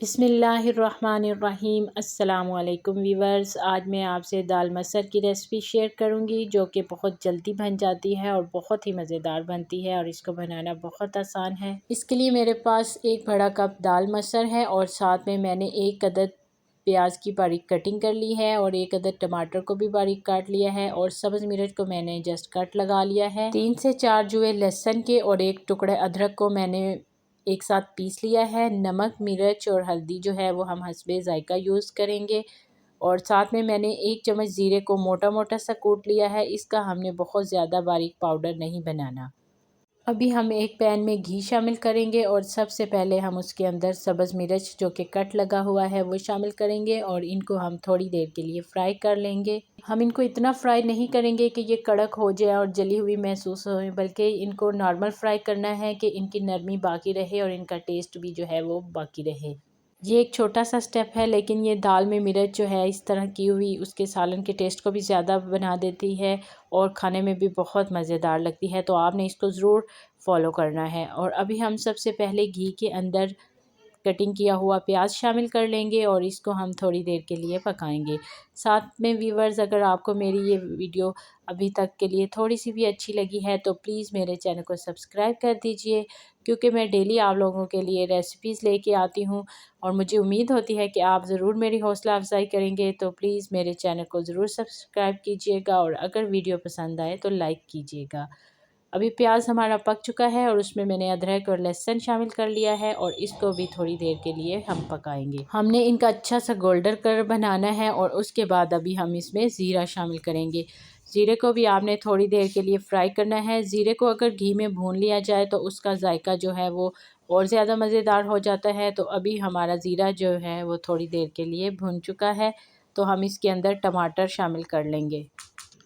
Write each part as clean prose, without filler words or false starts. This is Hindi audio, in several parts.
बिस्मिल्लाहिर्रहमानिर्रहीम। अस्सलामुअलैकुम वीवर्स। आज मैं आपसे दाल मसर की रेसिपी शेयर करूंगी जो कि बहुत जल्दी बन जाती है और बहुत ही मज़ेदार बनती है और इसको बनाना बहुत आसान है। इसके लिए मेरे पास एक बड़ा कप दाल मसर है और साथ में मैंने एक अदद प्याज की बारीक कटिंग कर ली है और एक अदद टमाटर को भी बारीक काट लिया है और सब्ज़ मिर्च को मैंने जस्ट कट लगा लिया है। 3 से 4 जुए लहसुन के और एक टुकड़े अदरक को मैंने एक साथ पीस लिया है। नमक, मिर्च और हल्दी जो है वो हम हस्बे ज़ायका यूज़ करेंगे और साथ में मैंने 1 चम्मच ज़ीरे को मोटा मोटा सा कूट लिया है। इसका हमने बहुत ज़्यादा बारीक पाउडर नहीं बनाना। अभी हम एक पैन में घी शामिल करेंगे और सबसे पहले हम उसके अंदर सब्ज़ मिर्च जो कि कट लगा हुआ है वो शामिल करेंगे और इनको हम थोड़ी देर के लिए फ्राई कर लेंगे। हम इनको इतना फ्राई नहीं करेंगे कि ये कड़क हो जाए और जली हुई महसूस हो, बल्कि इनको नॉर्मल फ्राई करना है कि इनकी नरमी बाकी रहे और इनका टेस्ट भी जो है वो बाकी रहे। ये एक छोटा सा स्टेप है, लेकिन ये दाल में मिर्च जो है इस तरह की हुई उसके सालन के टेस्ट को भी ज़्यादा बना देती है और खाने में भी बहुत मज़ेदार लगती है। तो आपने इसको ज़रूर फॉलो करना है। और अभी हम सबसे पहले घी के अंदर कटिंग किया हुआ प्याज शामिल कर लेंगे और इसको हम थोड़ी देर के लिए पकाएंगे। साथ में व्यूअर्स, अगर आपको मेरी ये वीडियो अभी तक के लिए थोड़ी सी भी अच्छी लगी है तो प्लीज़ मेरे चैनल को सब्सक्राइब कर दीजिए, क्योंकि मैं डेली आप लोगों के लिए रेसिपीज़ लेके आती हूँ और मुझे उम्मीद होती है कि आप ज़रूर मेरी हौसला अफजाई करेंगे। तो प्लीज़ मेरे चैनल को ज़रूर सब्सक्राइब कीजिएगा और अगर वीडियो पसंद आए तो लाइक कीजिएगा। अभी प्याज हमारा पक चुका है और उसमें मैंने अदरक और लहसुन शामिल कर लिया है और इसको भी थोड़ी देर के लिए हम पकाएंगे। हमने इनका अच्छा सा गोल्डन कलर बनाना है और उसके बाद अभी हम इसमें ज़ीरा शामिल करेंगे। ज़ीरे को भी आपने थोड़ी देर के लिए फ्राई करना है। ज़ीरे को अगर घी में भून लिया जाए तो उसका जायका जो है वो और ज़्यादा मज़ेदार हो जाता है। तो अभी हमारा ज़ीरा जो है वो थोड़ी देर के लिए भून चुका है, तो हम इसके अंदर टमाटर शामिल कर लेंगे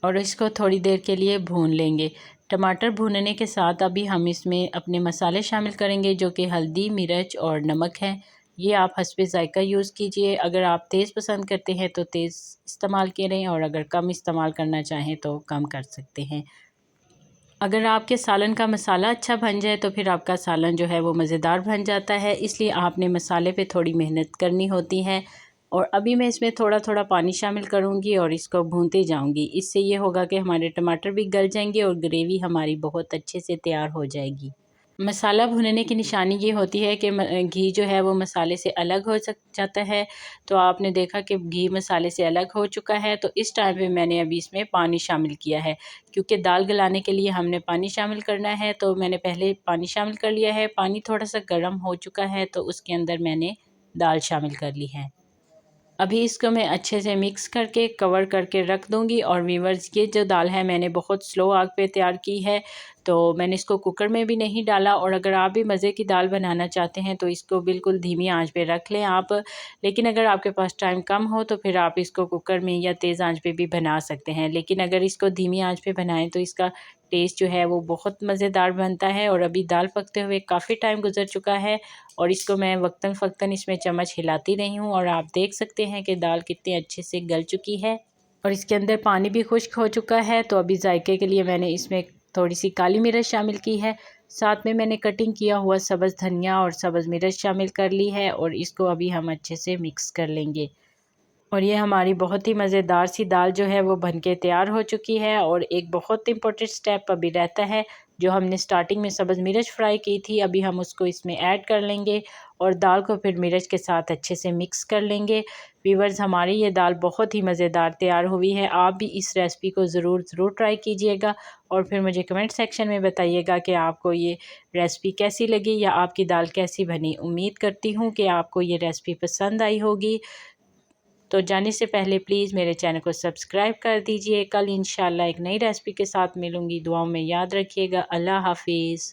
और इसको थोड़ी देर के लिए भून लेंगे। टमाटर भूनने के साथ अभी हम इसमें अपने मसाले शामिल करेंगे जो कि हल्दी, मिर्च और नमक है। ये आप हस्बे ज़ायका यूज़ कीजिए। अगर आप तेज़ पसंद करते हैं तो तेज़ इस्तेमाल करें और अगर कम इस्तेमाल करना चाहें तो कम कर सकते हैं। अगर आपके सालन का मसाला अच्छा बन जाए तो फिर आपका सालन जो है वो मज़ेदार बन जाता है, इसलिए आपने मसाले पे थोड़ी मेहनत करनी होती है। और अभी मैं इसमें थोड़ा थोड़ा पानी शामिल करूँगी और इसको भूनते जाऊँगी। इससे ये होगा कि हमारे टमाटर भी गल जाएंगे और ग्रेवी हमारी बहुत अच्छे से तैयार हो जाएगी। मसाला भुनने की निशानी ये होती है कि घी जो है वो मसाले से अलग हो जाता है। तो आपने देखा कि घी मसाले से अलग हो चुका है, तो इस टाइम पे मैंने अभी इसमें पानी शामिल किया है, क्योंकि दाल गलाने के लिए हमने पानी शामिल करना है। तो मैंने पहले पानी शामिल कर लिया है। पानी थोड़ा सा गर्म हो चुका है तो उसके अंदर मैंने दाल शामिल कर ली है। अभी इसको मैं अच्छे से मिक्स करके कवर करके रख दूंगी। और व्यूअर्स, ये जो दाल है मैंने बहुत स्लो आग पे तैयार की है, तो मैंने इसको कुकर में भी नहीं डाला। और अगर आप भी मज़े की दाल बनाना चाहते हैं तो इसको बिल्कुल धीमी आंच पे रख लें आप। लेकिन अगर आपके पास टाइम कम हो तो फिर आप इसको कुकर में या तेज़ आंच पे भी बना सकते हैं। लेकिन अगर इसको धीमी आंच पे बनाएं तो इसका टेस्ट जो है वो बहुत मज़ेदार बनता है। और अभी दाल पकते हुए काफ़ी टाइम गुजर चुका है और इसको मैं वक्तन फ़क्तन इसमें चम्मच हिलाती रही हूँ और आप देख सकते हैं कि दाल कितने अच्छे से गल चुकी है और इसके अंदर पानी भी खुश्क हो चुका है। तो अभी जायके के लिए मैंने इसमें थोड़ी सी काली मिर्च शामिल की है। साथ में मैंने कटिंग किया हुआ सब्ज़ धनिया और सब्ज़ मिर्च शामिल कर ली है और इसको अभी हम अच्छे से मिक्स कर लेंगे। और ये हमारी बहुत ही मज़ेदार सी दाल जो है वो बनके तैयार हो चुकी है। और एक बहुत इम्पोर्टेंट स्टेप अभी रहता है, जो हमने स्टार्टिंग में सब्ज़ मिर्च फ्राई की थी, अभी हम उसको इसमें ऐड कर लेंगे और दाल को फिर मिर्च के साथ अच्छे से मिक्स कर लेंगे। व्यूअर्स, हमारी ये दाल बहुत ही मज़ेदार तैयार हुई है। आप भी इस रेसिपी को ज़रूर ट्राई कीजिएगा और फिर मुझे कमेंट सेक्शन में बताइएगा कि आपको ये रेसिपी कैसी लगी या आपकी दाल कैसी बनी। उम्मीद करती हूँ कि आपको ये रेसिपी पसंद आई होगी। तो जाने से पहले प्लीज़ मेरे चैनल को सब्सक्राइब कर दीजिए। कल इंशाल्लाह एक नई रेसिपी के साथ मिलूँगी। दुआओं में याद रखिएगा। अल्लाह हाफिज़।